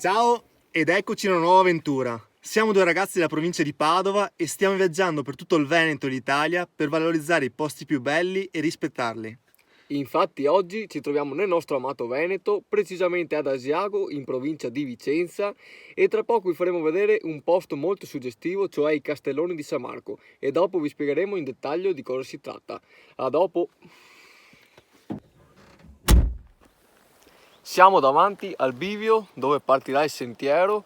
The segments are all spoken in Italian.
Ciao ed eccoci in una nuova avventura. Siamo due ragazzi della provincia di Padova e stiamo viaggiando per tutto il Veneto e l'Italia per valorizzare i posti più belli e rispettarli. Infatti oggi ci troviamo nel nostro amato Veneto, precisamente ad Asiago, in provincia di Vicenza, e tra poco vi faremo vedere un posto molto suggestivo, cioè i Castelloni di San Marco, e dopo vi spiegheremo in dettaglio di cosa si tratta. A dopo! Siamo davanti al bivio dove partirà il sentiero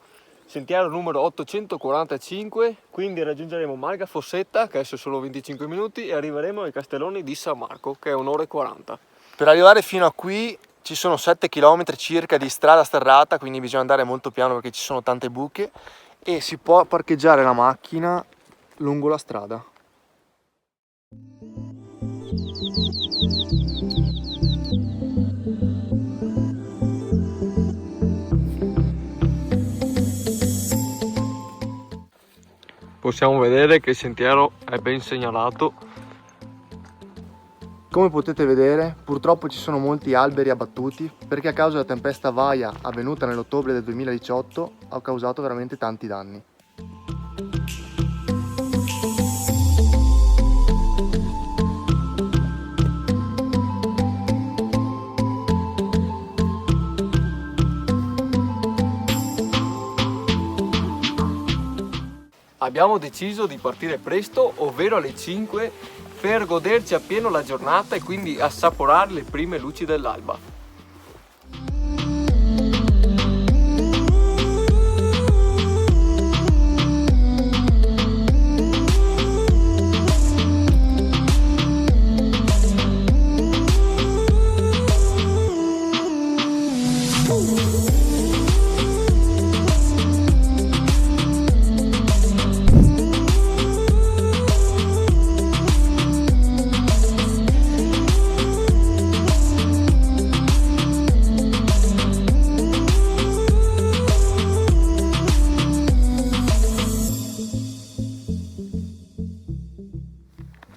numero 845, quindi raggiungeremo Marga Fossetta, che adesso sono 25 minuti, e arriveremo ai Castelloni di San Marco, che è un'ora e 40. Per arrivare fino a qui ci sono 7 km circa di strada sterrata, quindi bisogna andare molto piano perché ci sono tante buche e si può parcheggiare la macchina lungo la strada. Possiamo vedere che il sentiero è ben segnalato. Come potete vedere, purtroppo ci sono molti alberi abbattuti perché a causa della tempesta Vaia avvenuta nell'ottobre del 2018 ha causato veramente tanti danni. Abbiamo deciso di partire presto, ovvero alle 5, per goderci appieno la giornata e quindi assaporare le prime luci dell'alba.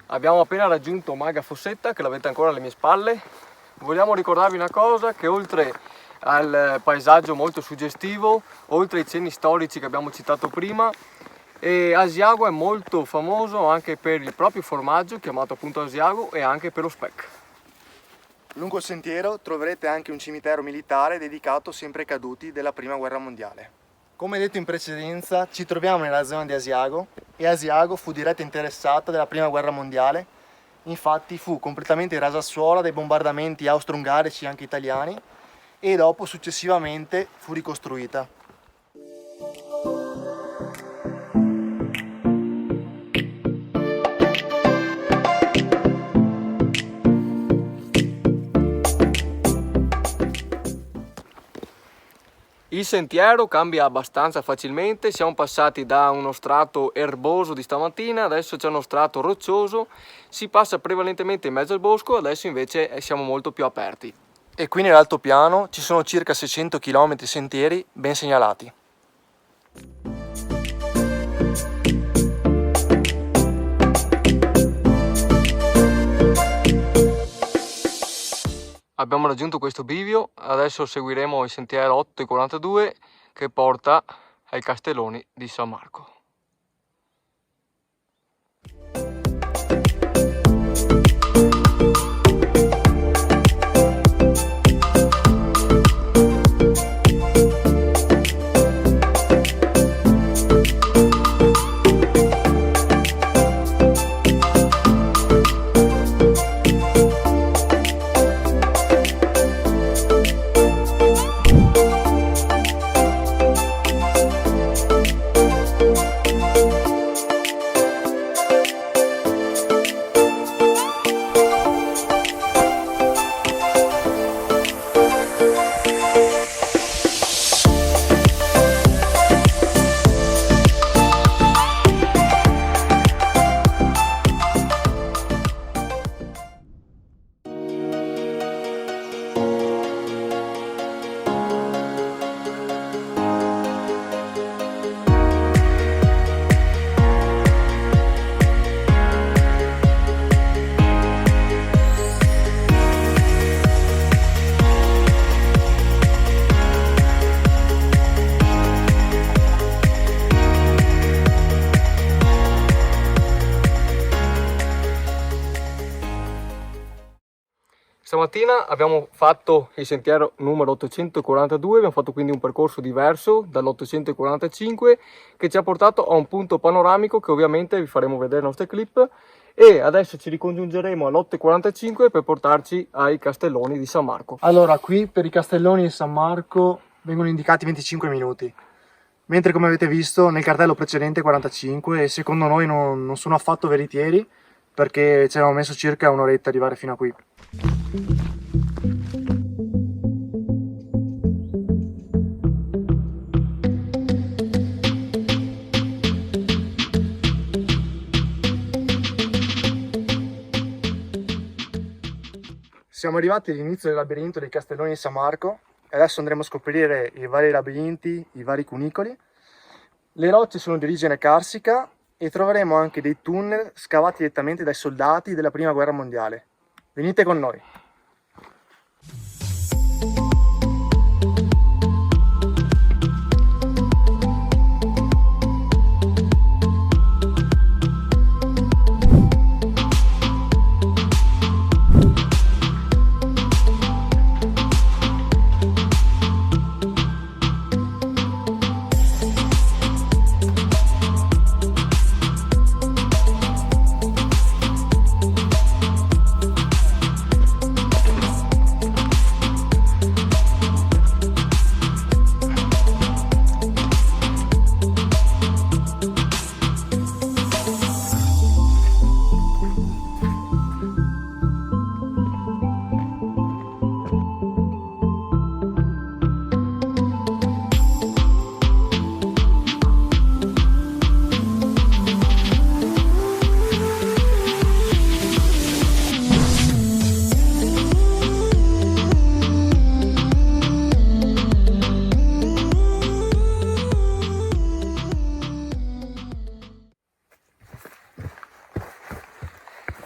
Abbiamo appena raggiunto Marga Fossetta, che l'avete ancora alle mie spalle. Vogliamo ricordarvi una cosa, che oltre al paesaggio molto suggestivo, oltre ai cenni storici che abbiamo citato prima, Asiago è molto famoso anche per il proprio formaggio, chiamato appunto Asiago, e anche per lo speck. Lungo il sentiero troverete anche un cimitero militare dedicato sempre ai caduti della Prima Guerra Mondiale. Come detto in precedenza, ci troviamo nella zona di Asiago e Asiago fu diretta interessata della Prima Guerra Mondiale, infatti fu completamente rasa a suola dai bombardamenti austro-ungarici e anche italiani e dopo successivamente fu ricostruita. Il sentiero cambia abbastanza facilmente, siamo passati da uno strato erboso di stamattina, adesso c'è uno strato roccioso, si passa prevalentemente in mezzo al bosco, adesso invece siamo molto più aperti. E qui nell'altopiano ci sono circa 600 km sentieri ben segnalati. Abbiamo raggiunto questo bivio, adesso seguiremo il sentiero 842 che porta ai Castelloni di San Marco. Stamattina abbiamo fatto il sentiero numero 842, abbiamo fatto quindi un percorso diverso dall'845 che ci ha portato a un punto panoramico che ovviamente vi faremo vedere nelle nostre clip, e adesso ci ricongiungeremo all'845 per portarci ai Castelloni di San Marco. Allora, qui per i Castelloni di San Marco vengono indicati 25 minuti, mentre come avete visto nel cartello precedente 45, e secondo noi non sono affatto veritieri, perché ci avevamo messo circa un'oretta ad arrivare fino a qui. Siamo arrivati all'inizio del labirinto dei Castelloni di San Marco e adesso andremo a scoprire i vari labirinti, i vari cunicoli. Le rocce sono di origine carsica e troveremo anche dei tunnel scavati direttamente dai soldati della Prima Guerra Mondiale. Venite con noi!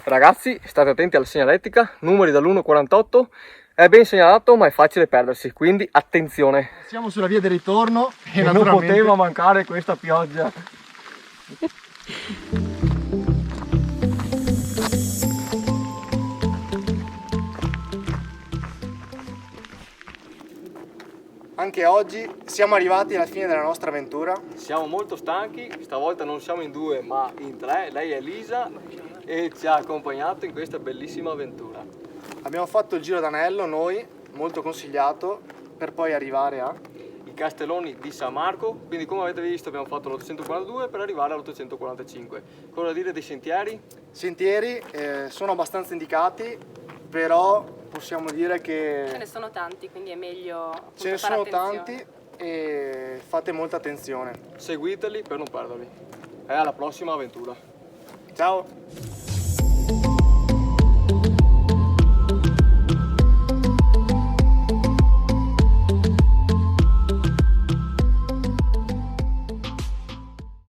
Ragazzi, state attenti alla segnaletica, numeri dall'1,48, è ben segnalato ma è facile perdersi, quindi attenzione. Siamo sulla via del ritorno e Non naturalmente poteva mancare questa pioggia. anche oggi siamo arrivati alla fine della nostra avventura. Siamo molto stanchi, stavolta non siamo in due ma in tre, lei è Elisa e ci ha accompagnato in questa bellissima avventura. Abbiamo fatto il giro d'anello noi, molto consigliato, per poi arrivare a... I Castelloni di San Marco, quindi come avete visto abbiamo fatto l'842 per arrivare all'845. Cosa dire dei sentieri? Sentieri sono abbastanza indicati, però possiamo dire che... Ce ne sono tanti, quindi è meglio appunto, Ce ne fare sono attenzione. tanti e fate molta attenzione. Seguiteli per non perderli. E alla prossima avventura. Ciao!